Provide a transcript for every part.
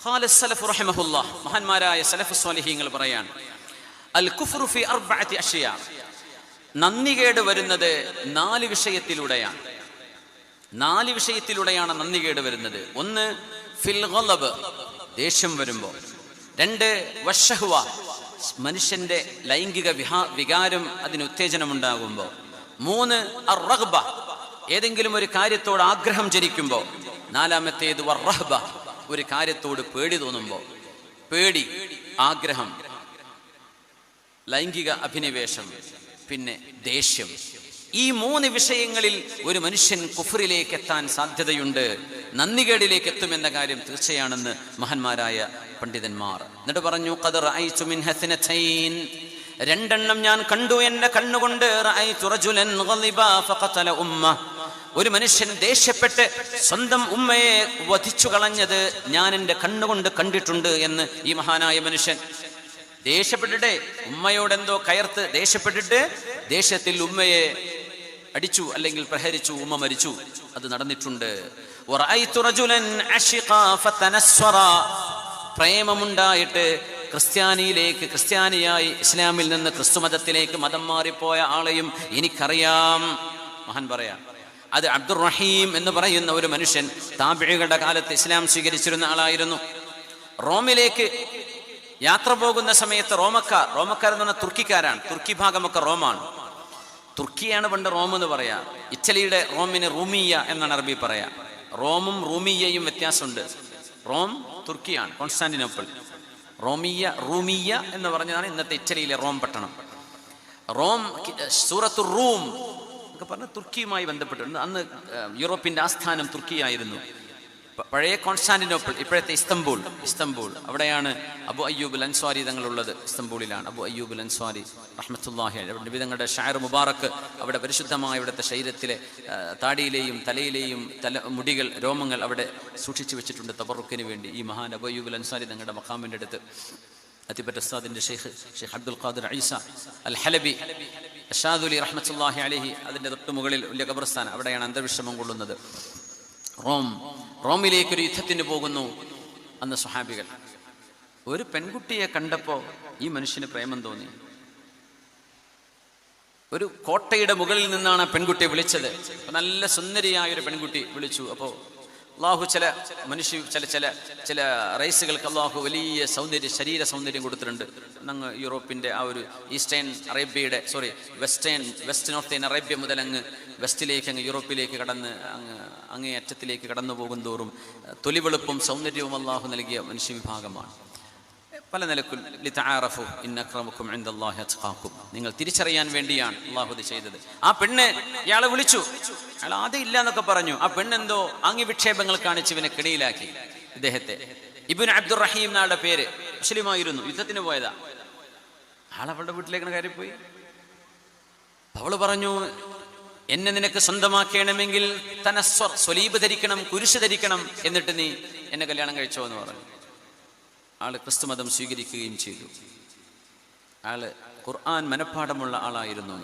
ഖാല സലഫ് റഹിമഹുല്ലാഹ്, മഹാന്മാരായ സലഫ് സ്വാലിഹീങ്ങൾ പറയാൻ, അൽ കുഫ്റു ഫി അർബഅതി അഷ്യാ, നന്ദികേട് വരുന്നത് 4 വിഷയത്തിലൂടെയാണ്. 4 വിഷയത്തിലൂടെയാണ് നന്ദികേട് വരുന്നത്. 1 ഫിൽ ഗളബ്, ദേഷ്യം വരുമ്പോൾ. 2 വശഹ്വ, മനുഷ്യന്റെ ലൈംഗിക വികാരം അതിന് ഉത്തേജനമുണ്ടാകുമ്പോൾ. 3 അർ റഗ്ബ, ഏതെങ്കിലും ഒരു കാര്യത്തോട് ആഗ്രഹം ജനിക്കുമ്പോൾ. 4-മത്തേത് വറഹ്ബ, ഒരു കാര്യത്തോട് പേടി തോന്നുമ്പോൾ. പേടി, ആഗ്രഹം, ലൈംഗിക അഭിനിവേശം, പിന്നെ ദേഷ്യം. ഈ 3 വിഷയങ്ങളിൽ ഒരു മനുഷ്യൻ കുഫറിലേക്ക് എത്താൻ സാധ്യതയുണ്ട്, നന്ദികേടിലേക്ക് എത്തുമെന്ന കാര്യം തീർച്ചയാണെന്ന് മഹാന്മാരായ പണ്ഡിതന്മാർ. എന്നിട്ട് പറഞ്ഞു, ഖദ് റഅയ്തു മിൻ ഹസനതൈൻ, 2 എണ്ണം ഞാൻ കണ്ടു എന്റെ കണ്ണുകൊണ്ട്. റഅയ്തു റജുലൻ ഗളിബ ഫഖതല ഉമ്മ, ഒരു മനുഷ്യൻ ദേഷ്യപ്പെട്ട് സ്വന്തം ഉമ്മയെ വധിച്ചു കളഞ്ഞത് ഞാൻ എൻ്റെ കണ്ണുകൊണ്ട് കണ്ടിട്ടുണ്ട് എന്ന് ഈ മഹാനായ മനുഷ്യൻ. ദേഷ്യപ്പെട്ടിട്ട് ഉമ്മയോടെന്തോ കയർത്ത് ദേഷ്യപ്പെട്ടിട്ട് ദേഷ്യത്തിൽ ഉമ്മയെ അടിച്ചു അല്ലെങ്കിൽ പ്രഹരിച്ചു, ഉമ്മ മരിച്ചു. അത് നടന്നിട്ടുണ്ട്. വറഅയ്തു റജുലൻ അശിഖ ഫതനസ്വറ, പ്രേമമുണ്ടായിട്ട് ക്രിസ്ത്യാനിയായി ഇസ്ലാമിൽ നിന്ന് ക്രിസ്തു മതത്തിലേക്ക് മതം മാറിപ്പോയ ആളെയും എനിക്കറിയാം. മഹാൻ പറയാം, അത് അബ്ദുർ റഹീം എന്ന് പറയുന്ന ഒരു മനുഷ്യൻ താബിഈകളുടെ കാലത്ത് ഇസ്ലാം സ്വീകരിച്ചിരുന്ന ആളായിരുന്നു. റോമിലേക്ക് യാത്ര പോകുന്ന സമയത്ത് റോമക്കാർ എന്ന് പറഞ്ഞാൽ തുർക്കിക്കാരാണ്. തുർക്കി ഭാഗമൊക്കെ റോമാണ്. തുർക്കിയാണ് പണ്ട് റോം എന്ന് പറയാ. ഇറ്റലിയുടെ റോമിന് റൂമിയ എന്നാണ് അറബി പറയാ. റോമും റൂമിയയും വ്യത്യാസമുണ്ട്. Rome തുർക്കിയാണ്, Constantinople. റൂമിയ എന്ന് പറഞ്ഞതാണ് ഇന്നത്തെ ഇറ്റലിയിലെ റോം പട്ടണം. റോം, സൂറത്തു റൂം ഒക്കെ പറഞ്ഞ തുർക്കിയുമായി ബന്ധപ്പെട്ടിട്ടുണ്ട്. അന്ന് യൂറോപ്പിന്റെ ആസ്ഥാനം തുർക്കിയായിരുന്നു. പഴയ കോൺസ്റ്റാന്റിനോപ്പിൾ, ഇപ്പോഴത്തെ ഇസ്തംബൂൾ, അവിടെയാണ് അബു അയ്യൂബ് അൻസ്വാരി തങ്ങളുള്ളത്. ഇസ്തംബൂളിലാണ് അബു അയ്യൂബ് അൻസ്വാരി റഹ്മത്തുള്ളാഹി അലൈഹി. നബിതങ്ങളുടെ ഷായർ മുബാറക്ക് അവിടെ പരിശുദ്ധമായ ഇവിടുത്തെ ശരീരത്തിലെ താടിയിലെയും തലയിലെയും മുടികൾ, രോമങ്ങൾ അവിടെ സൂക്ഷിച്ചു വെച്ചിട്ടുണ്ട് തബറുക്കിന് വേണ്ടി. ഈ മഹാൻ അബു അയ്യൂബ് അൻസ്വാരി തങ്ങളുടെ മഖാമിൻ്റെ അടുത്ത് അതിപ്പറ്റ ഉസ്താദിന്റെ ഷെയ്ഖ് അബ്ദുൽ ഖാദിർ ഈസ അൽ ഹലബി അഷാദുലി റഹ്മത്തുള്ളാഹി അലൈഹി, അതിൻ്റെ തൊട്ട് മുകളിൽ വലിയ ഖബർസ്ഥാൻ, അവിടെയാണ് അന്തർവിശ്രമം കൊള്ളുന്നത്. റോമിലേക്കൊരു യുദ്ധത്തിന് പോകുന്നു അന്ന് സ്വഹാബികൾ. ഒരു പെൺകുട്ടിയെ കണ്ടപ്പോൾ ഈ മനുഷ്യന് പ്രേമം തോന്നി. ഒരു കോട്ടയുടെ മുകളിൽ നിന്നാണ് ആ പെൺകുട്ടിയെ വിളിച്ചത്. നല്ല സുന്ദരിയായ ഒരു പെൺകുട്ടി വിളിച്ചു. അപ്പോൾ അള്ളാഹു ചില റൈസുകൾക്ക് അള്ളാഹു വലിയ ശരീര സൗന്ദര്യം കൊടുത്തിട്ടുണ്ട്. അങ്ങ് യൂറോപ്പിന്റെ ആ ഒരു വെസ്റ്റ് നോർത്തേൺ അറേബ്യ മുതൽ അങ്ങ് വെസ്റ്റിലേക്ക്, അങ്ങ് യൂറോപ്പിലേക്ക് കടന്ന് അങ്ങേ അറ്റത്തിലേക്ക് കടന്നു പോകും തോറും തൊലിവെളുപ്പും സൗന്ദര്യവും അള്ളാഹു നൽകിയ മനുഷ്യ വിഭാഗമാണ്. പല നിലക്കും ലിതആറഫു ഇന്ന അക്രമക്കും ഇൻദല്ലാഹി അത്ഖാക്കും, നിങ്ങൾ തിരിച്ചറിയാൻ വേണ്ടിയാണ് അള്ളാഹു ഇത് ചെയ്തത്. ആ പെണ്ണ് ഇയാളെ വിളിച്ചു. അയാൾ ആദ്യം ഇല്ല എന്നൊക്കെ പറഞ്ഞു. ആ പെണ്ണെന്തോ അംഗവിക്ഷേപങ്ങൾ കാണിച്ച് ഇവനെ കിണിയിലാക്കി. ഇദ്ദേഹത്തെ ഇബ്നു അബ്ദുർ റഹീം എന്നാളുടെ പേര്, മുസ്ലിമായിരുന്നു, യുദ്ധത്തിന് പോയതാ. ആളവളുടെ വീട്ടിലേക്ക് കയറിപ്പോയി. അവള് പറഞ്ഞു, എന്നെ നിനക്ക് സ്വന്തമാക്കണമെങ്കിൽ തനസ്വർ, സ്വലീബ് ധരിക്കണം, കുരിശ് ധരിക്കണം, എന്നിട്ട് നീ എന്നെ കല്യാണം കഴിച്ചോ എന്ന് പറഞ്ഞു. ആള് ക്രിസ്തുമതം സ്വീകരിക്കുകയും ചെയ്തു. ആള് ഖുർആൻ മനഃപ്പാഠമുള്ള ആളായിരുന്നു.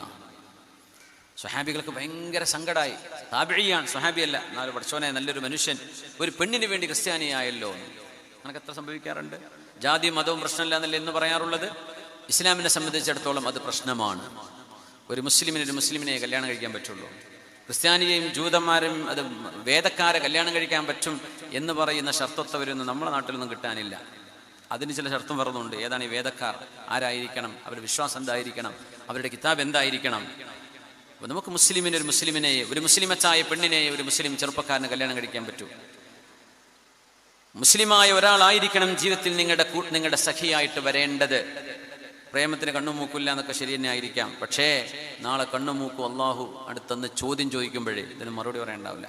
സ്വഹാബികൾക്ക് ഭയങ്കര സങ്കടമായി. താബിഈയാണ്, സ്വഹാബിയല്ല. നാല് പഠിച്ചോനെ, നല്ലൊരു മനുഷ്യൻ ഒരു പെണ്ണിന് വേണ്ടി ക്രിസ്ത്യാനിയായല്ലോ. നമുക്ക് എത്ര സംഭവിക്കാറുണ്ട്. ജാതി മതവും പ്രശ്നമില്ല എന്നല്ല എന്ന് പറയാറുള്ളത്. ഇസ്ലാമിനെ സംബന്ധിച്ചിടത്തോളം അത് പ്രശ്നമാണ്. ഒരു മുസ്ലിമിനെ കല്യാണം കഴിക്കാൻ പറ്റുള്ളൂ. ക്രിസ്ത്യാനിയെയും ജൂതന്മാരും അത് വേദക്കാരെ കല്യാണം കഴിക്കാൻ പറ്റും എന്ന് പറയുന്ന ഷർത്തൊത്തവരൊന്നും നമ്മുടെ നാട്ടിലൊന്നും കിട്ടാനില്ല. അതിന് ചില ഷർത്തും പറഞ്ഞുണ്ട്. ഏതാണ് ഈ വേദക്കാർ? ആരായിരിക്കണം? അവരുടെ വിശ്വാസം എന്തായിരിക്കണം? അവരുടെ കിതാബ് എന്തായിരിക്കണം? അപ്പോൾ നമുക്ക് ഒരു മുസ്ലിമച്ചായ പെണ്ണിനെ ഒരു മുസ്ലിം ചെറുപ്പക്കാരന് കല്യാണം കഴിക്കാൻ പറ്റൂ. മുസ്ലിമായ ഒരാളായിരിക്കണം ജീവിതത്തിൽ നിങ്ങളുടെ സഖിയായിട്ട് വരേണ്ടത്. പ്രേമത്തിന് കണ്ണും മൂക്കില്ല എന്നൊക്കെ ശരി തന്നെ ആയിരിക്കാം. പക്ഷേ നാളെ കണ്ണും മൂക്കും അള്ളാഹു അടുത്തന്ന് ചോദ്യം ചോദിക്കുമ്പോഴേ ഇതിന് മറുപടി പറയണ്ടാവില്ല.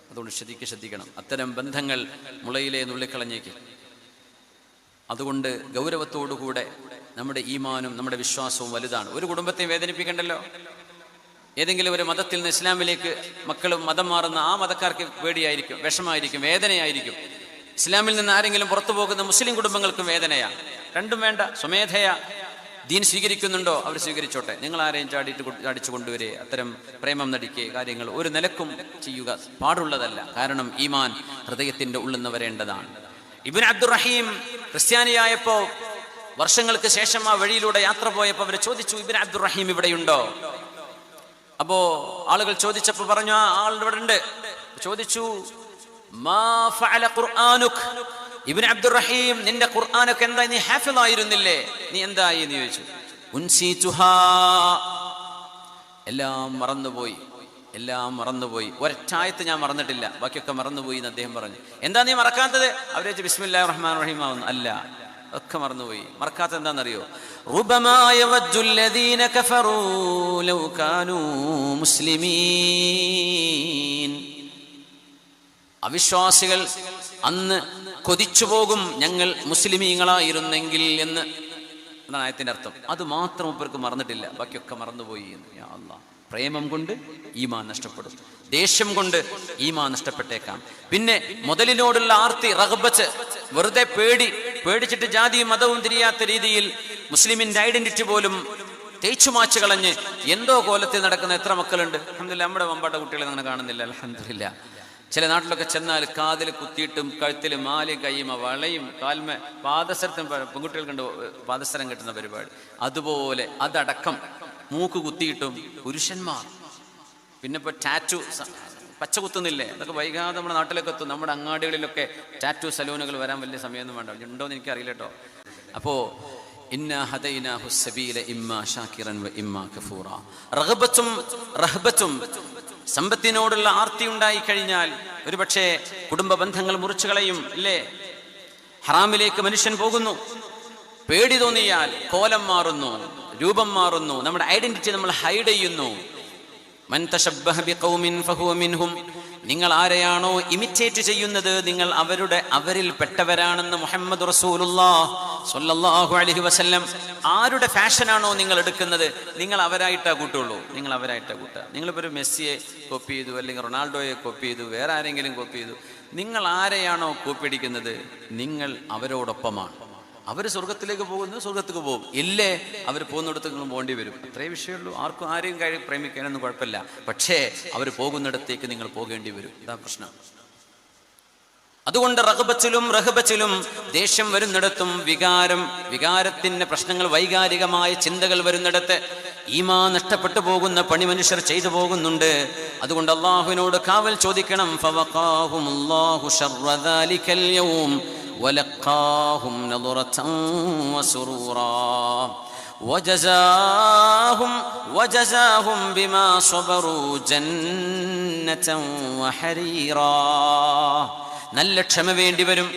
അതുകൊണ്ട് ശ്രദ്ധിക്കണം. അത്തരം ബന്ധങ്ങൾ മുളയിലെ നുള്ളിക്കളഞ്ഞേക്ക്. അതുകൊണ്ട് ഗൗരവത്തോടുകൂടെ നമ്മുടെ ഈമാനും നമ്മുടെ വിശ്വാസവും വലുതാണ്. ഒരു കുടുംബത്തെ വേദനിപ്പിക്കണ്ടല്ലോ. ഏതെങ്കിലും ഒരു മതത്തിൽ നിന്ന് ഇസ്ലാമിലേക്ക് മക്കളും മതം മാറുന്ന ആ മതക്കാർക്ക് പേടിയായിരിക്കും, വിഷമായിരിക്കും, വേദനയായിരിക്കും. ഇസ്ലാമിൽ നിന്ന് ആരെങ്കിലും പുറത്തു പോകുന്ന മുസ്ലിം കുടുംബങ്ങൾക്കും വേദനയാണ്. രണ്ടും വേണ്ട. സ്വമേധയാ ദീൻ സ്വീകരിക്കുന്നുണ്ടോ അവർ സ്വീകരിച്ചോട്ടെ. നിങ്ങൾ ആരെയും ചാടിച്ചു കൊണ്ടുവരെ അത്തരം പ്രേമം നടിക്കുക കാര്യങ്ങൾ ഒരു നിലക്കും ചെയ്യുക പാടുള്ളതല്ല. കാരണം ഈമാൻ ഹൃദയത്തിന്റെ ഉള്ളിൽ നിന്ന് വരേണ്ടതാണ്. ഇബ്നു അബ്ദുറഹീം ക്രിസ്ത്യാനിയായപ്പോ വർഷങ്ങൾക്ക് ശേഷം ആ വഴിയിലൂടെ യാത്ര പോയപ്പോൾ അവരെ ചോദിച്ചു, ഇബ്നു അബ്ദുറഹീം ഇവിടെയുണ്ടോ? അപ്പോ ആളുകൾ ചോദിച്ചപ്പോ പറഞ്ഞു, ആ ആൾ ഇവിടെ ഉണ്ട്. ചോദിച്ചു, മാ ഫഅല ഖുർആനുക്, ഇബ്നു അബ്ദുറഹീം നിന്റെ ഖുർആനൊക്കെ എന്താ, നീ ഹാഫിളായിരുന്നില്ലേ, നീ എന്തായി എന്ന് ചോദിച്ചു. ഉൻസീതുഹാ, എല്ലാം മറന്നുപോയി, ഒരൊറ്റായത്ത് ഞാൻ മറന്നിട്ടില്ല, ബാക്കിയൊക്കെ മറന്നുപോയി എന്ന് അദ്ദേഹം പറഞ്ഞു. എന്താ നീ മറക്കാത്തത്? അവരെ ബിസ്മില്ലാഹിർ റഹ്മാനിർ റഹീം ആവുന്നു. അല്ല, ഒക്കെ മറന്നുപോയി. മറക്കാത്ത എന്താണെന്നറിയോ? റുബമാ യവജ്ജുൽ ലദീന കഫറൂ ലൗ കാനൂ മുസ്ലിമീൻ. അവിശ്വാസികൾ അന്ന് കൊതിച്ചു പോകും, ഞങ്ങൾ മുസ്ലിമീങ്ങളായിരുന്നെങ്കിൽ എന്ന്. എന്നാണ് ആയത്തിന്റെ അർത്ഥം. അത് മാത്രം ഇവർക്ക് മറന്നിട്ടില്ല, ബാക്കിയൊക്കെ മറന്നുപോയി എന്ന്. യാ അല്ലാഹ്, പ്രേമം കൊണ്ട് ഈമാൻ നഷ്ടപ്പെടും, ദേഷ്യം കൊണ്ട് ഈമാൻ നഷ്ടപ്പെട്ടേക്കാം. പിന്നെ മുതലിനോടുള്ള ആർത്തി, റഗ്ബത്ത്, വെറുതെ പേടിച്ചിട്ട് ജാതിയും മതവും തിരിയാത്ത രീതിയിൽ മുസ്ലിമിന്റെ ഐഡന്റിറ്റി പോലും തേച്ചുമാച്ച് കളഞ്ഞ് എന്തോ കോലത്തിൽ നടക്കുന്ന എത്ര മക്കളുണ്ട്. അൽഹംദുലില്ലാഹ്, നമ്മുടെ വമ്പാട്ട കുട്ടികളെ അങ്ങനെ കാണുന്നില്ല. അൽഹംദുലില്ലാഹ്. ചില നാട്ടിലൊക്കെ ചെന്നാൽ കാതിൽ കുത്തിയിട്ടും കഴുത്തിൽ മാലയും കയ്യുമ വളയും കാൽമ പാദസരത്തിന് പെൺകുട്ടികൾ കണ്ട് പാദസരം കിട്ടുന്ന പരിപാടി, അതുപോലെ അതടക്കം മൂക്ക് കുത്തിയിട്ടും പുരുഷന്മാർ. പിന്നെ ഇപ്പോൾ ടാറ്റു പച്ച കുത്തുന്നില്ലേ, അതൊക്കെ വൈകാതെ നമ്മുടെ നാട്ടിലൊക്കെ എത്തും. നമ്മുടെ അങ്ങാടികളിലൊക്കെ ടാറ്റു സലൂണുകൾ വരാൻ വലിയ സമയമൊന്നും വേണ്ട. ഉണ്ടോയെന്ന് എനിക്കറിയില്ല കേട്ടോ. അപ്പോൾ ഇന്നാ ഹദൈനാഹു സബീല ഇമ്മാ ഷാകിറൻ വ ഇമ്മാ കഫൂറ. റഹബത്തും സമ്പത്തിനോടുള്ള ആർത്തി ഉണ്ടായി കഴിഞ്ഞാൽ ഒരുപക്ഷെ കുടുംബ ബന്ധങ്ങൾ മുറിച്ചു കളയും, അല്ലേ? ഹറാമിലേക്ക് മനുഷ്യൻ പോകുന്നു. പേടി തോന്നിയാൽ കോലം മാറുന്നു, രൂപം മാറുന്നു, നമ്മുടെ ഐഡന്റിറ്റി നമ്മൾ ഹൈഡ് ചെയ്യുന്നു. മൻ തശബ്ബഹ ബിഖൗമിൻ ഫഹുവ മിൻഹും. നിങ്ങൾ ആരെയാണോ ഇമിറ്റേറ്റ് ചെയ്യുന്നത്, നിങ്ങൾ അവരിൽ പെട്ടവരാണെന്ന് മുഹമ്മദ് റസൂലുള്ളാഹ് സ്വല്ലല്ലാഹു അലൈഹി വസല്ലം. ആരുടെ ഫാഷനാണോ നിങ്ങൾ എടുക്കുന്നത്, നിങ്ങൾ അവരായിട്ടാ കൂട്ടുള്ളൂ. നിങ്ങളിപ്പോൾ ഒരു മെസ്സിയെ കോപ്പി ചെയ്തു, അല്ലെങ്കിൽ റൊണാൾഡോയെ കോപ്പി ചെയ്തു, വേറെ ആരെങ്കിലും കോപ്പി ചെയ്തു, നിങ്ങൾ ആരെയാണോ കോപ്പി അടിക്കുന്നത്, നിങ്ങൾ അവരോടൊപ്പമാണ്. അവർ സ്വർഗത്തിലേക്ക് പോകുന്നു, സ്വർഗത്തേക്ക് പോകും. ഇല്ലേ, അവർ പോകുന്നിടത്ത് നിങ്ങൾ പോകേണ്ടി വരും. അത്രേ വിഷയമുള്ളൂ. ആരെയും പ്രേമിക്കാനൊന്നും കുഴപ്പമില്ല. പക്ഷേ അവർ പോകുന്നിടത്തേക്ക് നിങ്ങൾ പോകേണ്ടി വരും. ഇതാ പ്രശ്നം. അതുകൊണ്ട് റഹബത്തിലും ദേഷ്യം വരുന്നിടത്തും, വികാരത്തിന്റെ പ്രശ്നങ്ങൾ, വൈകാരികമായ ചിന്തകൾ വരുന്നിടത്ത് ഈമാൻ നഷ്ടപ്പെട്ടു പോകുന്ന പണി മനുഷ്യർ ചെയ്തു പോകുന്നുണ്ട്. അതുകൊണ്ട് അള്ളാഹുവിനോട് കാവൽ ചോദിക്കണം. ഫവഖാഹുമുല്ലാഹു ശർറ ദാലികൽ യൗം വലഖാഹും നദറതൻ വസുറൂറാ വജസാഹും ബിമാ സ്വബറൂ ജന്നതൻ വഹരീറാ. നല്ല ക്ഷമ വേണ്ടി വരും.